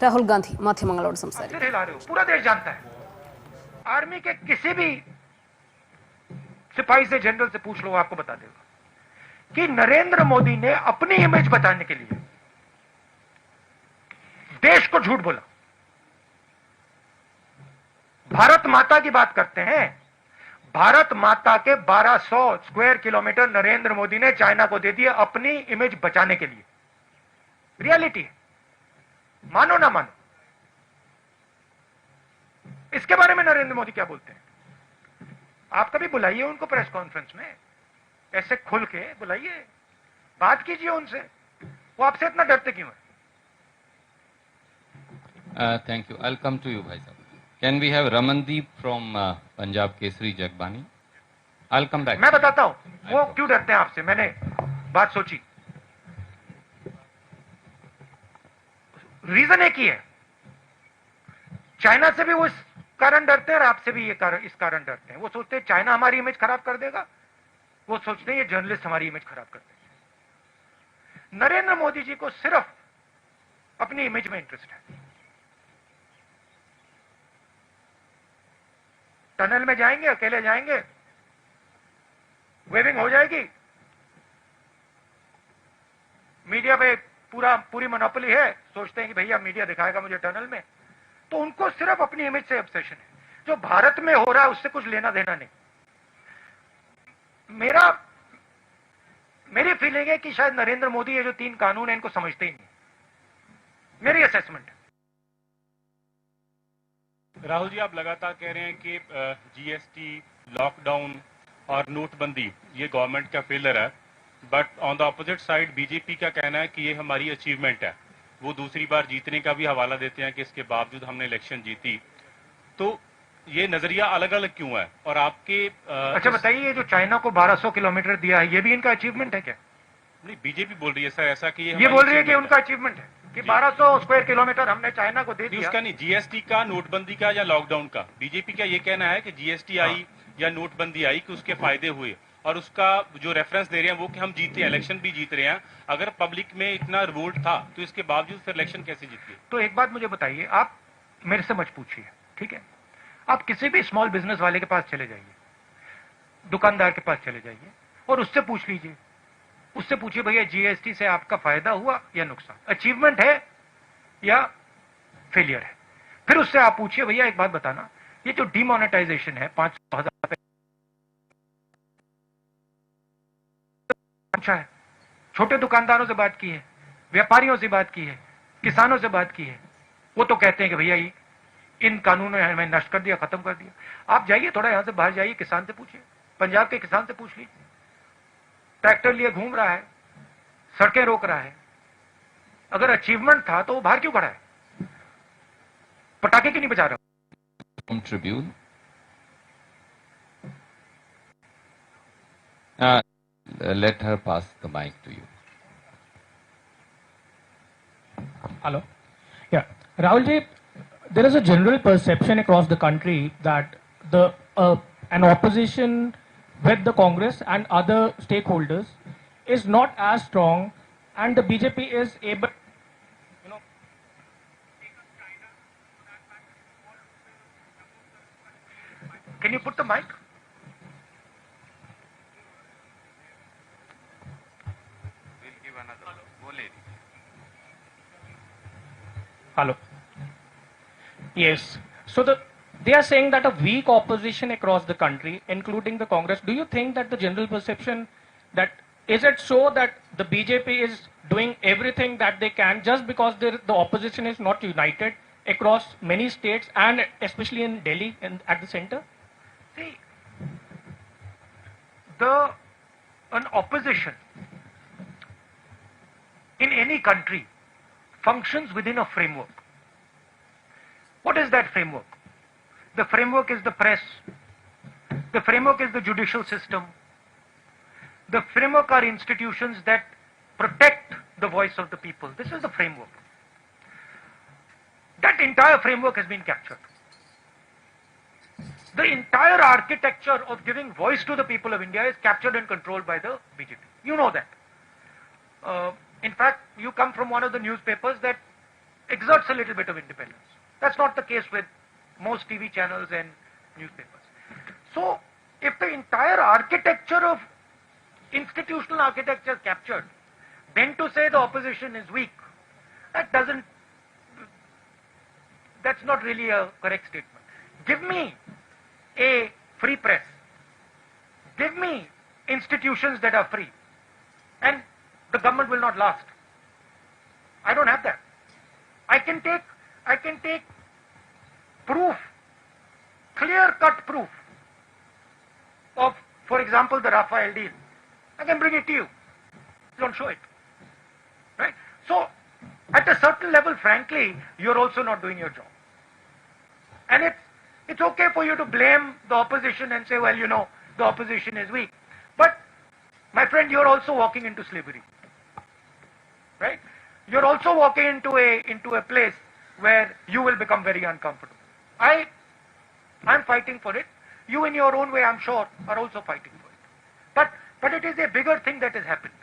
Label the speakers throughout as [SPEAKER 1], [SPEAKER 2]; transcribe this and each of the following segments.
[SPEAKER 1] രാഹുൽ ഗാന്ധി മാധ്യമങ്ങളോട് സംസാരിച്ചു.
[SPEAKER 2] पूरा देश जानता है. आर्मी के किसी भी सिपाही से, जनरल से पूछ लो, आपको बता देगा कि नरेंद्र मोदी ने अपनी इमेज बचाने के लिए देश को झूठ बोला. भारत माता की बात करते हैं. भारत माता के 1200 स्क्वायर किलोमीटर नरेंद्र मोदी ने चाइना को दे दिए अपनी इमेज बचाने के लिए. रियलिटी है, मानो ना मानो. इसके बारे में नरेंद्र मोदी क्या बोलते हैं? आप कभी बुलाइए उनको प्रेस कॉन्फ्रेंस में, ऐसे खुल के बुलाइए, बात कीजिए उनसे. वो आपसे इतना डरते क्यों है?
[SPEAKER 3] Thank you. I'll come to you, Bhai Sahab. Can we have Ramandeep from Punjab Kesari Jagbani? I'll come back.
[SPEAKER 2] मैं बताता हूं वो क्यों डरते हैं आपसे. मैंने बात सोची. रीजन एक ही है. चाइना से भी वो इस कारण डरते हैं और आपसे भी इस कारण डरते हैं. वो सोचते हैं चाइना हमारी इमेज खराब कर देगा. वो सोचते हैं ये जर्नलिस्ट हमारी इमेज खराब कर देंगे. नरेंद्र मोदी जी को सिर्फ अपनी इमेज में इंटरेस्ट है. टनल में जाएंगे, अकेले जाएंगे, वेविंग हो जाएगी, मीडिया पे पूरी मोनोपोली है. सोचते हैं कि भैया मीडिया दिखाएगा मुझे टनल में. तो उनको सिर्फ अपनी इमेज से ऑब्सेशन है. जो भारत में हो रहा है उससे कुछ लेना देना नहीं. मेरी फीलिंग है कि शायद नरेंद्र मोदी ये जो 3 कानून है इनको समझते ही नहीं. मेरी असेसमेंट है.
[SPEAKER 4] राहुल जी, आप लगातार कह रहे हैं कि जीएसटी, लॉकडाउन और नोटबंदी ये गवर्नमेंट का फेलियर है, but on the opposite side BJP का कहना है कि ये हमारी अचीवमेंट है. वो दूसरी बार जीतने का भी हवाला देते हैं कि इसके बावजूद हमने इलेक्शन जीती. तो ये नजरिया अलग अलग क्यों है? और आपके
[SPEAKER 2] अच्छा बताइए, ये जो चाइना को 1200 किलोमीटर दिया है ये भी इनका अचीवमेंट है क्या?
[SPEAKER 4] नहीं, बीजेपी बोल रही है सर ऐसा कि
[SPEAKER 2] ये बोल रही है कि उनका अचीवमेंट है कि 1200 स्क्वायर किलोमीटर हमने चाइना को दे दिया.
[SPEAKER 4] उसका नहीं, जीएसटी का, नोटबंदी का या लॉकडाउन का. बीजेपी का ये कहना है कि जीएसटी आई या नोटबंदी आई कि उसके फायदे हुए, और उसका जो रेफरेंस दे रहे हैं वो कि हम जीते, इलेक्शन भी जीत रहे हैं. अगर पब्लिक में इतना रिवोल्ट था तो इसके बावजूद फिर इलेक्शन कैसे जीत गए?
[SPEAKER 2] तो एक बात मुझे बताइए, आप मेरे से मत पूछिए, ठीक है? आप किसी भी स्मॉल बिजनेस वाले के पास चले जाइए, दुकानदार के पास चले जाइए और उससे पूछ लीजिए. उससे पूछिए भैया जीएसटी से आपका फायदा हुआ या नुकसान, अचीवमेंट है या फेलियर है. फिर उससे आप पूछिए भैया एक बात बताना, ये जो डिमोनेटाइजेशन है 500,000 पूछा है, छोटे दुकानदारों से बात की है, व्यापारियों से बात की है, किसानों से बात की है. वो तो कहते हैं कि भैया इन कानूनों ने हमें नष्ट कर दिया, खत्म कर दिया. आप जाइए, थोड़ा यहां से बाहर जाइए, किसान से पूछिए, पंजाब के किसान से पूछ लीजिए. ट्रैक्टर लिए घूम रहा है, सड़कें रोक रहा है. अगर अचीवमेंट था तो वो बाहर क्यों खड़ा है? पटाखे क्यों नहीं बजा रहा?
[SPEAKER 3] Tribune. Let her pass the mic to you.
[SPEAKER 5] Hello. Yeah. Rahul ji, there is a general perception across the country that an opposition with the Congress and other stakeholders is not as strong, and the BJP is able,
[SPEAKER 2] Can you put the mic?
[SPEAKER 5] Hello. Yes. So they are saying that a weak opposition across the country, including the Congress. Do you think that the general perception that is it so that the BJP is doing everything that they can just because the opposition is not united across many states and especially in Delhi and at the center?
[SPEAKER 2] See, an opposition in any country functions within a framework. What is that framework? The framework is the press. The framework is the judicial system. The framework are institutions that protect the voice of the people. This is the framework. That entire framework has been captured. The entire architecture of giving voice to the people of India is captured and controlled by the BJP. You know that. In fact, you come from one of the newspapers that exerts a little bit of independence. That's not the case with most TV channels and newspapers. So, if the entire architecture of institutional architecture is captured, then to say the opposition is weak, that's not really a correct statement. Give me a free press. Give me institutions that are free. And the government will not last. I don't have that. I can take proof, clear-cut proof of, for example, the Rafael deal. I can bring it to you. Don't show it. Right? So, at a certain level, frankly, you're also not doing your job. And it's okay for you to blame the opposition and say, well, you know, the opposition is weak. But, my friend, you're also walking into slavery. Right? You're also walking into a place where you will become very uncomfortable. I'm fighting for it. You in your own way, I'm sure, are also fighting for it. But it is a bigger thing that has happened.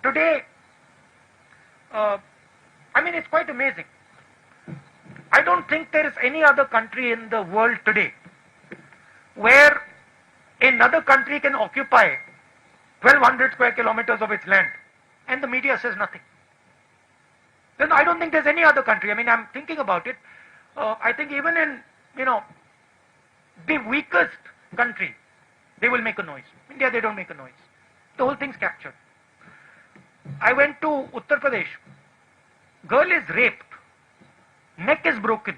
[SPEAKER 2] Today, it's quite amazing. I don't think there is any other country in the world today where another country can occupy 1200 square kilometers of its land and the media says nothing. Then I don't think there's any other country. I'm thinking about it. I think even in, the weakest country, they will make a noise. India, they don't make a noise. The whole thing's captured. I went to Uttar Pradesh. Girl is raped. Neck is broken.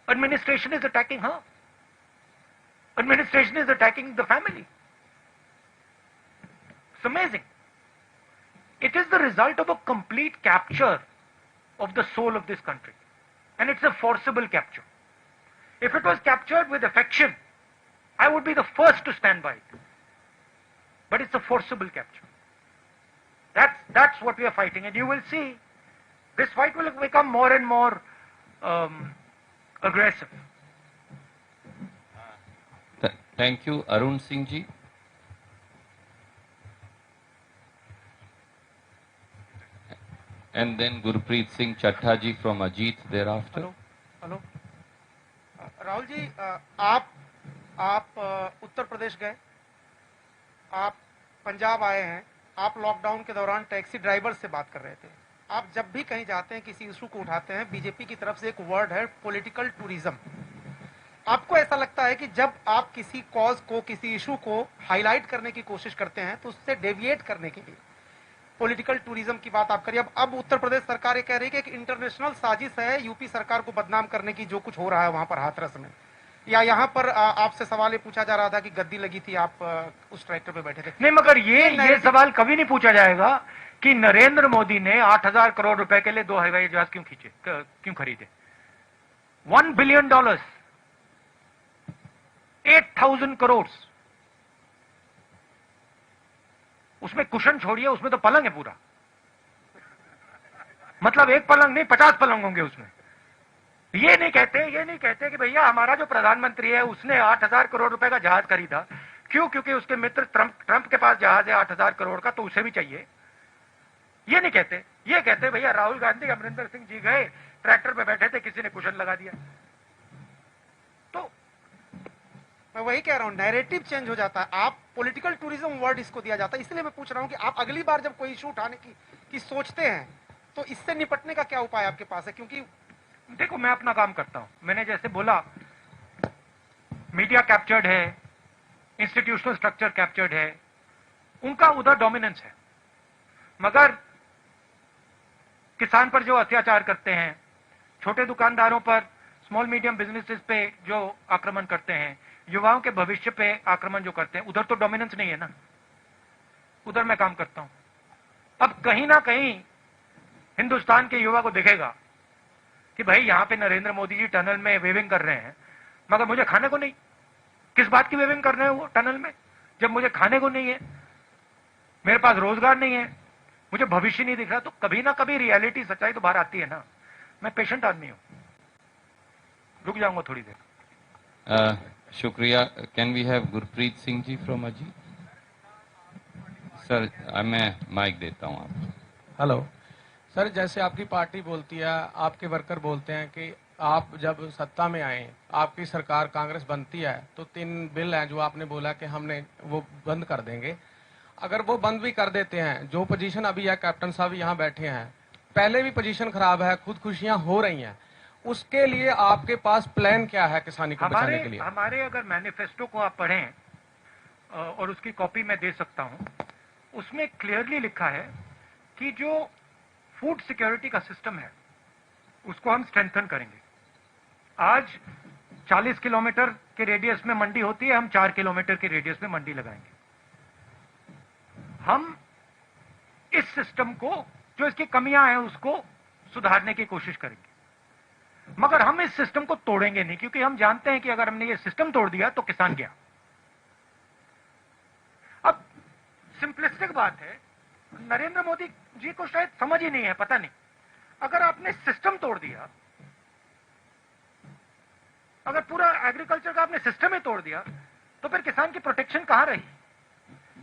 [SPEAKER 2] Administration is attacking her. Administration is attacking the family. It's amazing. It is the result of a complete capture of the soul of this country. And it's a forcible capture. If it was captured with affection, I would be the first to stand by it. But it's a forcible capture. That's what we are fighting. And you will see, this fight will become more and more aggressive.
[SPEAKER 3] Thank you, Arun Singh ji. And then Gurpreet Singh Chattha ji from Ajit thereafter.
[SPEAKER 6] Hello Rahul ji, आप उत्तर प्रदेश गए, आप पंजाब आए हैं, आप lockdown के दौरान taxi driver से बात कर रहे थे. आप जब भी कहीं जाते हैं, किसी इशू को उठाते हैं, बीजेपी की तरफ से एक वर्ड है पॉलिटिकल टूरिज्म. आपको ऐसा लगता है कि जब आप किसी कॉज को, किसी इशू को हाईलाइट करने की कोशिश करते हैं तो उससे डेविएट करने के लिए पॉलिटिकल टूरिज्म की बात आप करिए. अब उत्तर प्रदेश सरकार ये कह रही है कि एक इंटरनेशनल साजिश है यूपी सरकार को बदनाम करने की, जो कुछ हो रहा है वहां पर हाथरस में. या यहाँ पर आपसे सवाल ये पूछा जा रहा था कि गद्दी लगी थी, आप उस ट्रैक्टर पे बैठे थे.
[SPEAKER 2] नहीं, मगर ये सवाल कभी नहीं पूछा जाएगा कि नरेंद्र मोदी ने 8,000 करोड़ रुपए के लिए 2 हवाई जहाज क्यों खरीदे. $1 बिलियन, 8,000 करोड़. उसमें कुशन छोड़िए, उसमें तो पलंग है पूरा. मतलब एक पलंग नहीं, 50 पलंग होंगे उसमें. ये नहीं कहते कि भैया हमारा जो प्रधानमंत्री है उसने 8,000 करोड़ रुपए का जहाज खरीदा. क्यों? क्योंकि उसके मित्र ट्रंप के पास जहाज है 8,000 करोड़ का, तो उसे भी चाहिए. ये नहीं कहते. ये कहते भैया राहुल गांधी, अमरिंदर सिंह जी गए, ट्रैक्टर पे बैठे थे, किसी ने कुशन लगा दिया. तो
[SPEAKER 6] मैं वही कह रहा हूँ, नैरेटिव चेंज हो जाता है. आप पॉलिटिकल टूरिज्म वर्ड इसको दिया जाता है. इसलिए मैं पूछ रहा हूँ कि आप अगली बार जब कोई इशू उठाने की सोचते हैं तो इससे निपटने का क्या उपाय आपके पास है? क्योंकि
[SPEAKER 2] देखो, मैं अपना काम करता हूं. मैंने जैसे बोला, मीडिया कैप्चर्ड है, इंस्टीट्यूशनल स्ट्रक्चर कैप्चर्ड है, उनका उधर डोमिनेंस है. मगर किसान पर जो अत्याचार करते हैं, छोटे दुकानदारों पर, स्मॉल मीडियम बिजनेसेस पे जो आक्रमण करते हैं, युवाओं के भविष्य पे आक्रमण जो करते हैं, उधर तो डोमिनेंस नहीं है ना. उधर मैं काम करता हूं. अब कहीं ना कहीं हिंदुस्तान के युवा को दिखेगा कि भाई यहां पे नरेंद्र मोदी जी टनल में वेविंग कर रहे हैं, मगर मुझे खाने को नहीं. किस बात की वेविंग कर रहे हैं वो टनल में, जब मुझे खाने को नहीं है, मेरे पास रोजगार नहीं है, मुझे भविष्य नहीं दिख रहा. तो कभी ना कभी रियलिटी, सच्चाई तो बाहर आती है ना. मैं पेशेंट आदमी हूं, रुक जाऊंगा थोड़ी देर.
[SPEAKER 3] शुक्रिया. Can we have Gurpreet Singh ji from Ajit? Sir, मैं माइक देता हूं आपको.
[SPEAKER 7] हेलो सर जैसे आपकी पार्टी बोलती है, आपके वर्कर बोलते हैं कि आप जब सत्ता में आए, आपकी सरकार कांग्रेस बनती है तो 3 बिल हैं जो आपने बोला कि हमने वो बंद कर देंगे। अगर वो बंद भी कर देते हैं, जो पोजीशन अभी है, कैप्टन साहब यहाँ बैठे हैं, पहले भी पोजीशन खराब है, खुदकुशियां हो रही हैं, उसके लिए आपके पास प्लान क्या है किसानी को बचाने के लिए?
[SPEAKER 2] हमारे अगर मैनिफेस्टो को आप पढ़ें और उसकी कॉपी मैं दे सकता हूं, उसमें क्लियरली लिखा है कि जो फूड सिक्योरिटी का सिस्टम है उसको हम स्ट्रेंथन करेंगे। आज 40 किलोमीटर के रेडियस में मंडी होती है, हम 4 किलोमीटर के रेडियस में मंडी लगाएंगे। हम इस सिस्टम को, जो इसकी कमियां हैं, उसको सुधारने की कोशिश करेंगे, मगर हम इस सिस्टम को तोड़ेंगे नहीं, क्योंकि हम जानते हैं कि अगर हमने ये सिस्टम तोड़ दिया तो किसान गया। अब सिंपलिस्टिक बात है, नरेंद्र मोदी जी को शायद समझ ही नहीं है, पता नहीं। अगर आपने सिस्टम तोड़ दिया, अगर पूरा एग्रीकल्चर का आपने सिस्टम ही तोड़ दिया, तो फिर किसान की प्रोटेक्शन कहां रही?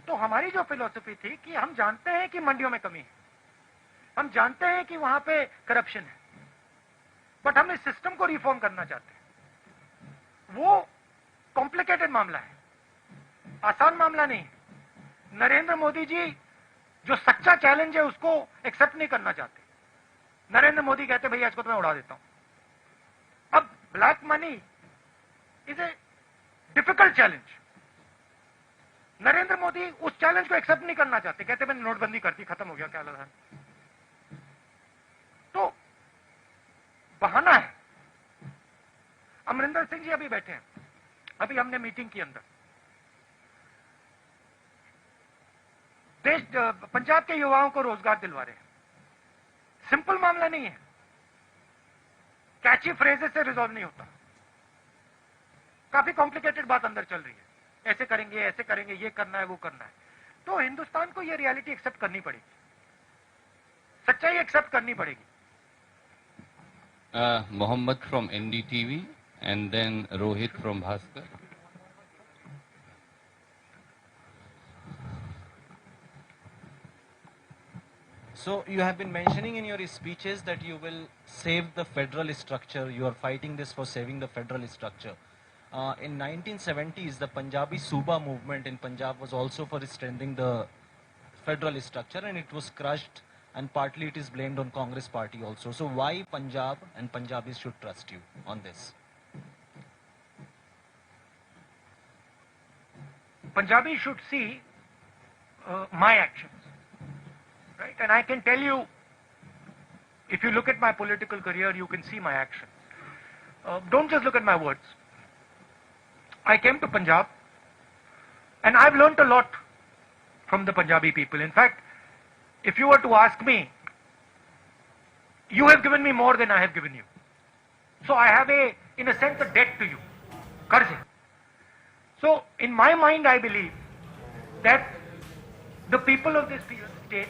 [SPEAKER 2] तो हमारी जो फिलॉसफी थी कि हम जानते हैं कि मंडियों में कमी है, हम जानते हैं कि वहां पे करप्शन है, बट हम इस सिस्टम को रिफॉर्म करना चाहते हैं। वो कॉम्प्लिकेटेड मामला है, आसान मामला नहीं है। नरेंद्र मोदी जी जो सच्चा चैलेंज है उसको एक्सेप्ट नहीं करना चाहते। नरेंद्र मोदी कहते भैया इसको तो मैं उड़ा देता हूं। अब black money is a difficult challenge. Narendra Modi उस चैलेंज को एक्सेप्ट नहीं करना चाहते, कहते मैंने नोटबंदी कर दी, खत्म हो गया, क्या लगा। तो बहाना है। अमरिंदर सिंह जी अभी बैठे हैं, अभी हमने मीटिंग की अंदर, देश पंजाब के युवाओं को रोजगार दिलवा रहे हैं। सिंपल मामला नहीं है, कैची फ्रेजेस से रिजॉल्व नहीं होता, काफी कॉम्प्लिकेटेड बात अंदर चल रही है। ऐसे करेंगे, ये करना है, वो करना है। तो हिंदुस्तान को ये रियलिटी एक्सेप्ट करनी पड़ेगी, सच्चाई एक्सेप्ट करनी पड़ेगी।
[SPEAKER 3] Mohammed from NDTV and then Rohit from Bhaskar.
[SPEAKER 8] So you have been mentioning in your speeches that you will save the federal structure. You are fighting this for saving the federal structure. In 1970s, the Punjabi Suba movement in Punjab was also for strengthening the federal structure, and it was crushed, and partly it is blamed on Congress party also. So why Punjab and Punjabis should trust you on this?
[SPEAKER 2] Punjabi should see my actions, right? And I can tell you, if you look at my political career, you can see my action. Don't just look at my words. I came to Punjab and I've learned a lot from the Punjabi people. In fact, if you were to ask me, you have given me more than I have given you. So I have in a sense, a debt to you. Qarz hai. So in my mind, I believe that the people of this state